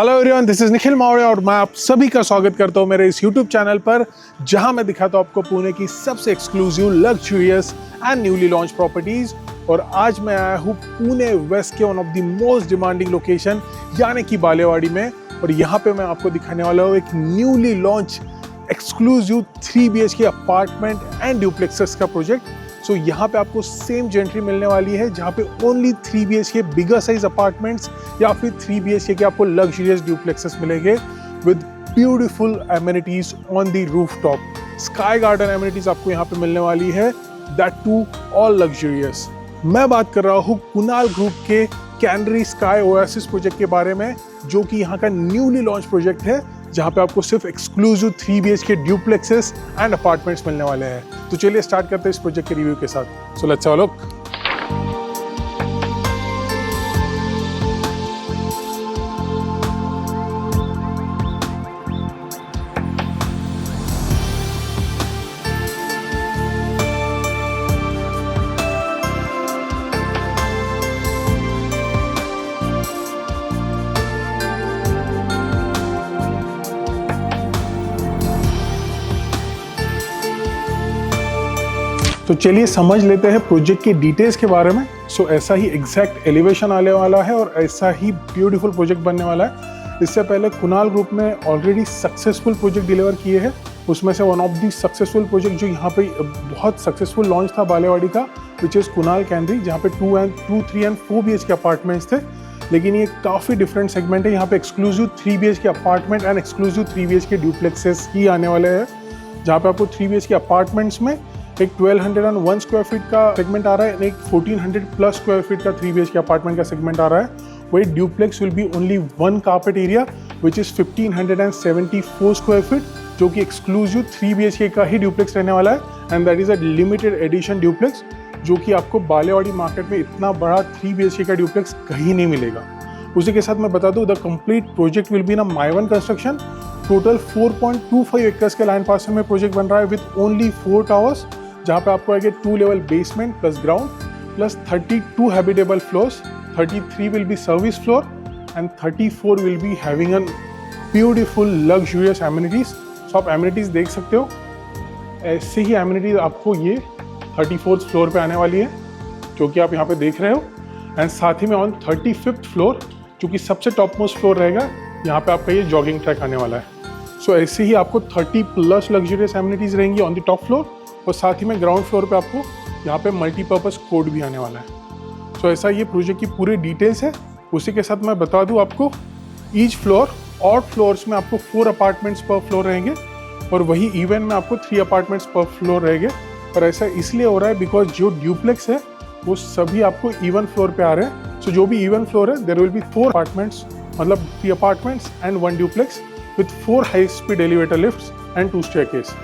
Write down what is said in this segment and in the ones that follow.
Hello everyone, this is Nikhil Maurya और मैं आप सभी का स्वागत करता हूं मेरे इस यूट्यूब चैनल पर, जहां मैं दिखाता हूं आपको पुणे की सबसे exclusive, luxurious and newly launch properties. और आज मैं आया हूं पुणे वेस्ट के one of the most demanding location यानी कि बालेवाड़ी में। और यहाँ पे मैं आपको दिखाने वाला हूँ एक newly launch exclusive 3 BHK apartment and duplexes का प्रोजेक्ट। सो यहाँ पे आपको सेम जेंट्री मिलने वाली है जहाँ पे only 3 BHK bigger size apartments या फिर 3 BHK के आपको लग्जरियस ड्यूप्लेक्सेस मिलेंगे with beautiful amenities on the rooftop. Sky garden amenities आपको यहाँ पे मिलने वाली है, दैट टू ऑल लग्जरियस। मैं बात कर रहा हूँ कुणाल ग्रुप के कैनरी स्काई ओएसिस प्रोजेक्ट के बारे में, जो कि यहाँ का न्यूली लॉन्च प्रोजेक्ट है, जहाँ पे आपको सिर्फ एक्सक्लूसिव 3 BHK ड्यूप्लेक्सेस एंड अपार्टमेंट्स मिलने वाले हैं। तो चलिए स्टार्ट करते हैं इस प्रोजेक्ट के रिव्यू के साथ। So let's have a look. तो चलिए समझ लेते हैं प्रोजेक्ट के डिटेल्स के बारे में। सो ऐसा ही एग्जैक्ट एलिवेशन आने वाला है और ऐसा ही ब्यूटीफुल प्रोजेक्ट बनने वाला है। इससे पहले कुणाल ग्रुप ने ऑलरेडी सक्सेसफुल प्रोजेक्ट डिलीवर किए हैं। उसमें से one of the successful project जो यहाँ पे बहुत सक्सेसफुल लॉन्च था बालेवाड़ी का, विच इज़ कुणाल कैनरी, जहाँ पे 2, 3 एंड 4 BHK अपार्टमेंट्स थे। लेकिन ये काफ़ी डिफरेंट सेगमेंट है। यहाँ पे exclusive 3 BHK apartment and exclusive 3 BHK ड्यूप्लेक्सेस ही आने वाले हैं, जहाँ पे आपको 3 BHK अपार्टमेंट्स में एक 1201 स्क्वायर फीट का सेगमेंट आ रहा है, एक 1400 प्लस स्क्वायर फीट का 3 BHK अपार्टमेंट का सेगमेंट आ रहा है। वही duplex will be only 1 carpet area which is 1574 square feet, जो कि एक्सक्लूसिव 3 BHK का ही ड्यूप्लेक्स रहने वाला है। And that is a limited edition duplex, जो कि आपको बालेवाड़ी मार्केट में इतना बड़ा 3 BHK का ड्यूप्लेक्स कहीं नहीं मिलेगा। उसी के साथ मैं बता दूं, the complete project will be in Mivan construction. Total 4.25 acres के लैंड पार्सल में प्रोजेक्ट बन रहा है विद ओनली 4 टावर्स, जहाँ पे आपको आएगा 2 level basement plus ground plus 32 habitable floors, 33 will be service floor and 34 will be having an beautiful luxurious amenities. So आप एमिनिटीज देख सकते हो, ऐसे ही एमिनिटीज आपको ये 34th फ्लोर पे आने वाली है, जो कि आप यहाँ पे देख रहे हो। एंड साथ ही में ऑन 35th फ्लोर, जो कि सबसे टॉप मोस्ट फ्लोर रहेगा, यहाँ पे आपका ये जॉगिंग ट्रैक आने वाला है। सो ऐसे ही आपको 30 प्लस लग्जरियस एमिनिटीज रहेंगी ऑन द टॉप फ्लोर, और साथ ही में ग्राउंड फ्लोर पे आपको यहाँ पे मल्टीपर्पज़ कोर्ट भी आने वाला है। सो ऐसा ये प्रोजेक्ट की पूरी डिटेल्स है। उसी के साथ मैं बता दूँ आपको, ईच फ्लोर और फ्लोर्स में आपको 4 अपार्टमेंट्स पर फ्लोर रहेंगे, और वही इवन में आपको 3 अपार्टमेंट्स पर फ्लोर रहेंगे। और ऐसा इसलिए हो रहा है बिकॉज जो ड्यूप्लेक्स है वो सभी आपको इवन फ्लोर पे आ रहे हैं। सो जो भी इवन फ्लोर है, देयर विल बी 4 अपार्टमेंट्स, मतलब 3 apartments and 1 duplex with 4 high speed elevator lifts and 2 staircase.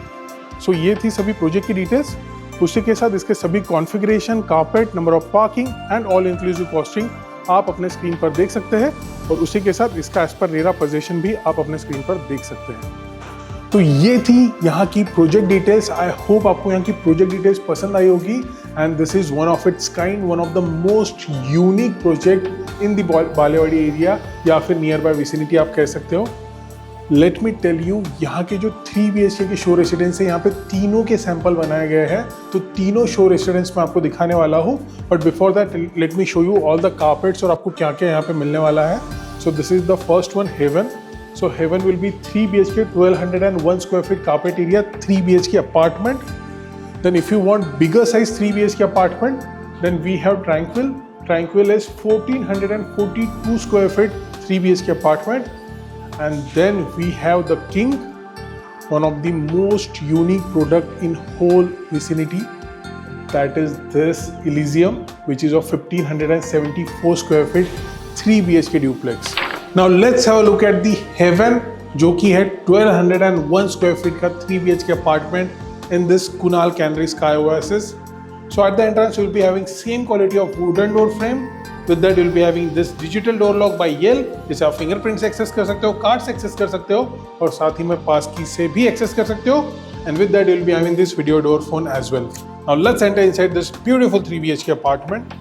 So ये थी सभी प्रोजेक्ट की डिटेल्स। उसी के साथ इसके सभी configuration, carpet, number of parking and all inclusive costing आप अपने स्क्रीन पर देख सकते हैं। और उसी के साथ इसका एज पर रेरा पोजीशन भी आप अपने स्क्रीन पर देख सकते हैं। तो ये थी यहाँ की प्रोजेक्ट डिटेल्स। आई होप आपको यहाँ की प्रोजेक्ट डिटेल्स पसंद आई होगी। And this is one of its kind, one of the most unique project in the Balewadi area, या फिर नियर बाय विसिनिटी आप कह सकते हो। लेट मी टेल यू, यहाँ के जो 3 BHK के शो रेसिडेंस है, यहाँ पे तीनों के सैंपल बनाए गए हैं। तो तीनों शो रेसिडेंस मैं आपको दिखाने वाला हूँ, but before that let me show you all the carpets और आपको क्या क्या यहाँ पे मिलने वाला है। So this is the first one, Heaven. So Heaven will be 3 BHK 1201 square feet carpet area 3 BHK apartment. Then if you want bigger size 3 BHK apartment, then we have Tranquil. Tranquil is 1442 square feet 3 BHK apartment. And then we have the King, one of the most unique product in whole vicinity. That is this Elysium, which is of 1574 square feet 3 BHK duplex. Now let's have a look at the Heaven, जो कि है 1201 square feet का 3 BHK apartment in this Kunal Canary Sky Oasis. So at the entrance you will be having same quality of wooden door frame. With that you'll be having this digital door lock by Yale, जिसे आप fingerprint से access कर सकते हो, card से access कर सकते हो, और साथ ही में पास की से भी एक्सेस कर सकते हो। And with that you'll be having this video door phone as well. Now let's enter inside this beautiful 3 BHK apartment.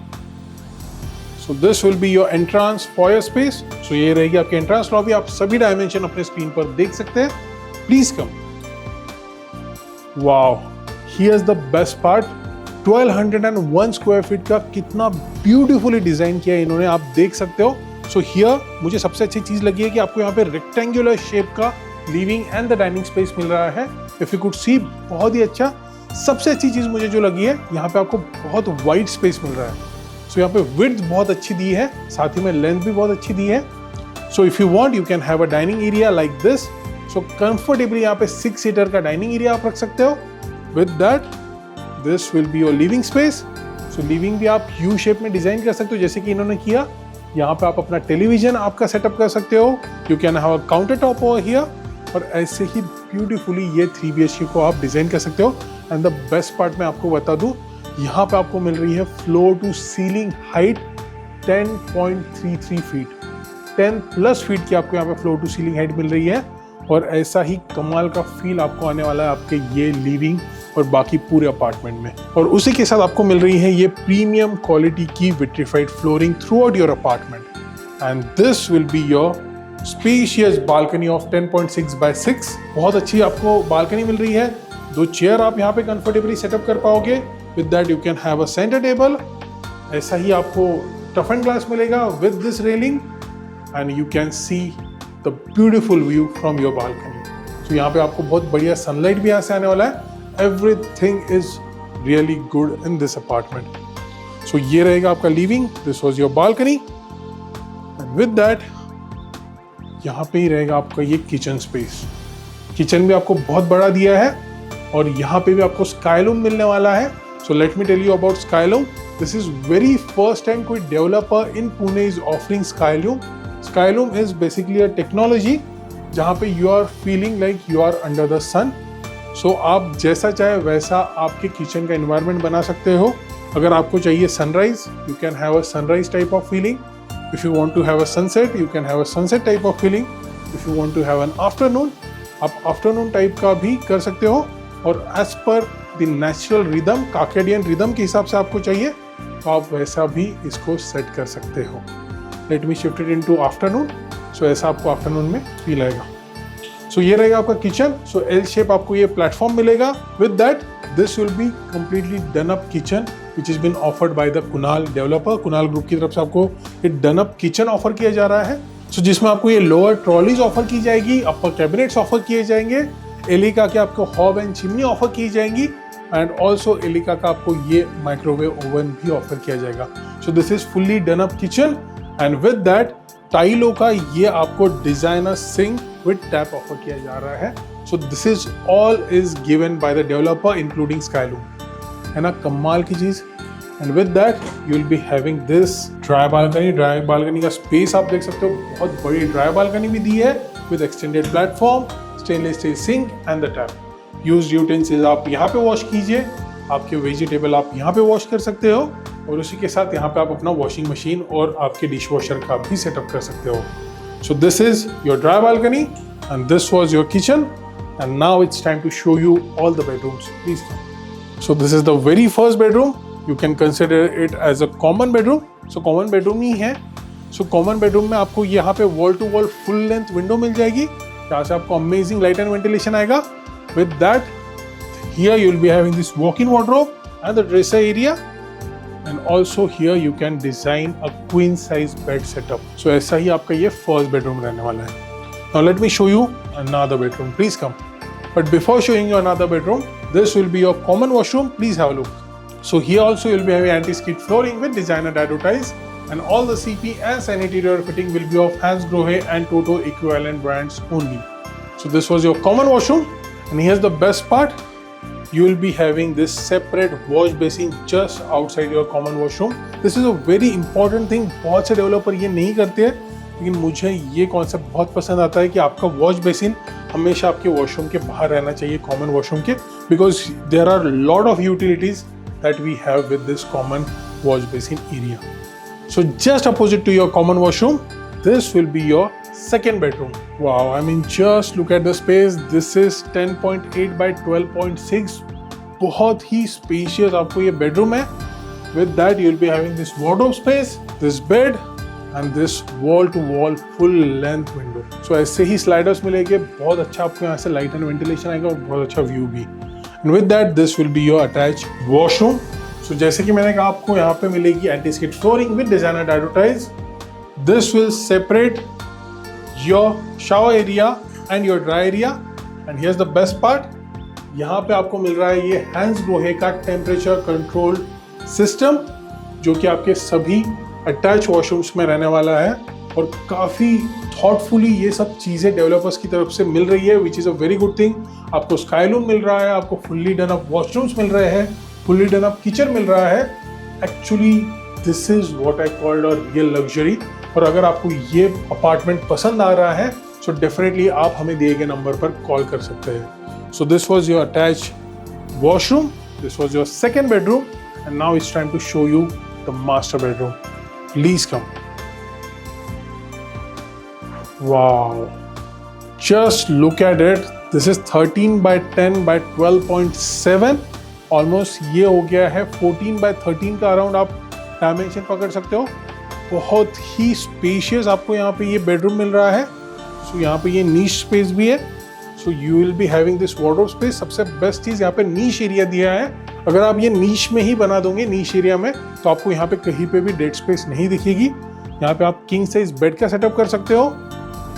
So this will be your entrance foyer space. So ये रहेगी आपकी एंट्रांस लॉबी। आप सभी dimension अपने screen पर देख सकते हैं। Please come. Wow, here's the best part. 1201 square feet का कितना ब्यूटीफुली डिजाइन किया है इन्होंने, आप देख सकते हो। सो हियर मुझे सबसे अच्छी चीज लगी है कि आपको यहाँ पे रेक्टेंगुलर शेप का living and the dining space मिल रहा है। इफ यू कुड सी, बहुत ही अच्छा। सबसे अच्छी चीज मुझे जो लगी है, यहाँ पे आपको बहुत वाइड स्पेस मिल रहा है। सो यहाँ पे विड्थ बहुत अच्छी दी है, साथ ही में लेंथ भी बहुत अच्छी दी है। So if you want, you can have a dining area like this. So comfortably यहाँ पे 6 सीटर का डाइनिंग एरिया आप रख सकते हो। With that this will be your living space. So living भी आप यू शेप में डिजाइन कर सकते हो जैसे कि इन्होंने किया। यहाँ पे आप अपना टेलीविजन आपका सेटअप कर सकते हो। You can have a counter top over here. और ऐसे ही ब्यूटीफुली ये 3 BHK को आप डिजाइन कर सकते हो। एंड द बेस्ट पार्ट मैं आपको बता दूं, यहाँ पे आपको मिल रही है floor to ceiling height 10.33 feet. 10+ feet की आपको यहाँ पे फ्लोर टू सीलिंग हाइट मिल रही है। और ऐसा ही कमाल का फील आपको आने वाला है आपके ये लिविंग और बाकी पूरे अपार्टमेंट में। और उसी के साथ आपको मिल रही है ये प्रीमियम क्वालिटी की vitrified flooring through out your apartment. And this will be your spacious balcony of 10.6 by 6। बहुत अच्छी आपको बालकनी मिल रही है। 2 चेयर आप यहाँ पे कंफर्टेबली सेटअप कर पाओगे। With that you can have a centre table. ऐसा ही आपको टफ एंड ग्लास मिलेगा with this railing. And you can see the beautiful view from your balcony. तो यहाँ पे आपको बहुत बढ़िया सनलाइट भी यहाँ से आने वाला है। Everything is really good in this apartment. So ये रहेगा आपका living. This was your balcony. And with that यहाँ पे ही रहेगा आपका ये किचन स्पेस। किचन भी आपको बहुत बड़ा दिया है और यहाँ पे भी आपको स्काईलूम मिलने वाला है। So let me tell you about Skyloom. This is very first time कोई developer in Pune is offering Skyloom. Skyloom is basically a technology जहाँ पे you are feeling like you are under the sun. So आप जैसा चाहे वैसा आपके kitchen का environment बना सकते हो। अगर आपको चाहिए sunrise, you can have a sunrise type of feeling. If you want to have a sunset, you can have a sunset type of feeling. If you want to have an afternoon, आप afternoon type का भी कर सकते हो। और as per the natural rhythm, circadian rhythm के हिसाब से आपको चाहिए तो आप वैसा भी इसको सेट कर सकते हो। Let me shift it into afternoon. So ऐसा आपको afternoon में फील आएगा। So ये रहेगा आपका किचन। So L shape आपको ये प्लेटफॉर्म मिलेगा। With that, this will be completely done up kitchen which has been offered by the Kunal developer. Kunal Group की तरफ से आपको ये डन अप किचन ऑफर किया जा रहा है। सो जिसमें आपको ये लोअर ट्रॉलीज ऑफर की जाएगी, अपर कैबिनेट्स ऑफर किए जाएंगे, एलिका के आपको हॉब एंड चिमनी ऑफर की जाएंगी एंड ऑल्सो एलिका का आपको ये माइक्रोवेव ओवन भी ऑफर किया जाएगा। So this is fully done up kitchen and with that टाइलो का ये आपको designer sink with tap offer किया जा रहा है। So this is all is given by the developer including Skyloom. है ना कमाल की चीज। And with that you will be having this dry balcony. Dry balcony का स्पेस आप देख सकते हो, बहुत बड़ी ड्राई बालकनी भी दी है with extended platform, stainless steel sink and the tap. Used utensils आप यहाँ पे वॉश कीजिए, आपके वेजिटेबल आप यहाँ पे वॉश कर सकते हो और उसी के साथ यहाँ पे आप अपना वॉशिंग मशीन और आपके डिश वॉशर का भी सेटअप कर सकते हो। So this is your dry balcony and this was your kitchen and now it's time to show you all the bedrooms. Please come. So this is the very first bedroom. You can consider it as a common bedroom. So common bedroom ही है। So common bedroom में आपको यहाँ पे wall to wall full length window मिल जाएगी जहाँ से आपको amazing light and ventilation आएगा। With that, here you will be having this walk-in wardrobe and the dresser area. And also here you can design a queen size bed setup. So ऐसा ही आपका ये first bedroom रहने वाला है। Now let me show you another bedroom. Please come. But before showing you another bedroom, this will be your common washroom. Please have a look. So here also you'll be having anti-skid flooring with designer dado tiles and all the CP and sanitary fitting will be of Hansgrohe and Toto equivalent brands only. So this was your common washroom and here's the best part. You will be having this separate wash basin just outside your common washroom. This is a very important thing. बहुत से developer ये नहीं करते हैं लेकिन मुझे ये concept बहुत पसंद आता है कि आपका वॉश बेसिन हमेशा आपके वॉशरूम के बाहर रहना चाहिए, कॉमन वॉशरूम के, because there are lot of utilities that we have with this common wash basin area. So just opposite to your common washroom, this will be your second bedroom. Wow, I mean just look at the space. This is 10.8 by 12.6. बहुत ही spacious आपको ये bedroom है With that, you'll be having this wardrobe space, this bed, and this wall-to-wall full-length window. So ऐसे ही sliders मिलेंगे, बहुत अच्छा आपको यहाँ से light and ventilation आएगा और बहुत अच्छा view भी. And with that, this will be your attached washroom. So जैसे कि मैंने कहा आपको यहाँ पे मिलेगी anti-skid flooring with designer dado tiles. This will separate your shower area and your dry area. And here's the best part. यहाँ पे आपको मिल रहा है ये Hansgrohe का टेम्परेचर कंट्रोल सिस्टम, जो कि आपके सभी अटैच वॉशरूम्स में रहने वाला है और काफ़ी थॉटफुली ये सब चीज़ें डेवलपर्स की तरफ से मिल रही है, which is a very good thing. आपको स्काईलूम मिल रहा है, आपको फुल्ली डन अप वॉशरूम्स मिल रहे हैं, फुल्ली डन अप किचन मिल रहा है. Actually this is what I called a real luxury. और अगर आपको ये अपार्टमेंट पसंद आ रहा है सो डेफिनेटली आप हमें दिए गए नंबर पर कॉल कर सकते हैं. So this was your attached washroom, this was your second bedroom, and now it's time to show you the master bedroom. Please come. Wow, just look at it. This is 13 by 10 by 12.7. Almost ये हो गया है 14 by 13 का around आप dimension पकड़ सकते हो. बहुत ही स्पेशियस आपको यहाँ पे ये बेडरूम मिल रहा है. So यहाँ पे ये नीश स्पेस भी है. So you will be having this wardrobe space. सबसे बेस्ट चीज़ यहाँ पे नीश एरिया दिया है. अगर आप ये नीश में ही बना दोगे नीश एरिया में, तो आपको यहाँ पे कहीं पे भी डेड स्पेस नहीं दिखेगी. यहाँ पे आप किंग साइज बेड का सेटअप कर सकते हो.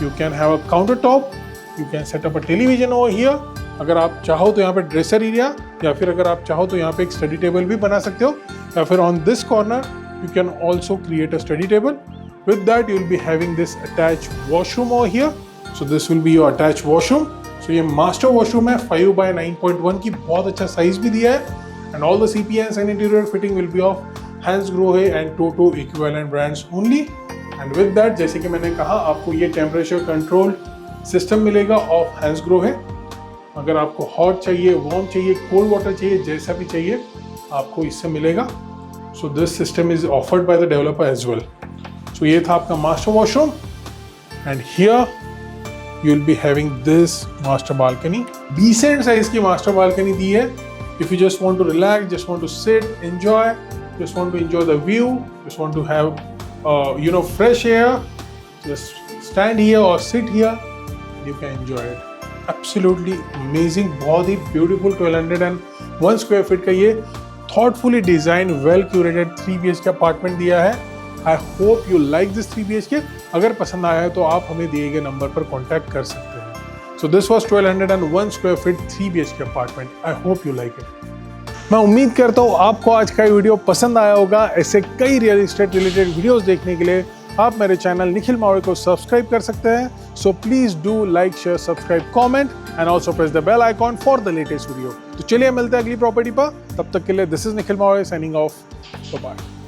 You can have a counter top, you can setup a television over here. अगर आप चाहो तो यहाँ पे ड्रेसर एरिया, या फिर अगर आप चाहो तो यहाँ पे एक स्टडी टेबल भी बना सकते हो, या फिर on this corner you can also create a study table. With that you will be having this attach washroom over here. So this will be your attach washroom. तो ये मास्टर वॉशरूम है, 5 by 9.1 की बहुत अच्छा size भी दिया है. And all the CPNs and interior fitting will be of Hansgrohe and TOTO equivalent brands only. And with that, जैसे कि मैंने कहा, आपको ये टेम्परेचर कंट्रोल सिस्टम मिलेगा ऑफ Hansgrohe. अगर आपको हॉट चाहिए, वार्म चाहिए, कोल्ड वाटर चाहिए, जैसा भी चाहिए आपको इससे मिलेगा. So this system is offered by the developer as well. So ये था आपका master washroom. And here you will be having this master balcony. Decent size की master balcony दी है. If you just want to relax, just want to sit, enjoy, just want to enjoy the view, just want to have fresh air, just stand here or sit here, you can enjoy it. Absolutely amazing. बहुत ही beautiful 1201 square feet का ये thoughtfully designed, well curated 3 BHK apartment दिया है. I hope you like this 3 BHK. अगर पसंद आया है तो आप हमें दिए गए नंबर पर कॉन्टैक्ट कर सकते हैं. So this was 1201 square feet 3 BHK apartment. I hope you like it. मैं उम्मीद करता हूँ आपको आज का वीडियो पसंद आया होगा. ऐसे कई रियल एस्टेट रिलेटेड वीडियोस देखने के लिए आप मेरे चैनल निखिल मावड़े को सब्सक्राइब कर सकते हैं. So please do like, share, subscribe, comment and also press the bell icon for the latest video. तो चलिए मिलते हैं अगली प्रॉपर्टी पर. तब तक के लिए this is Nikhil मावड़े signing off. Bye bye.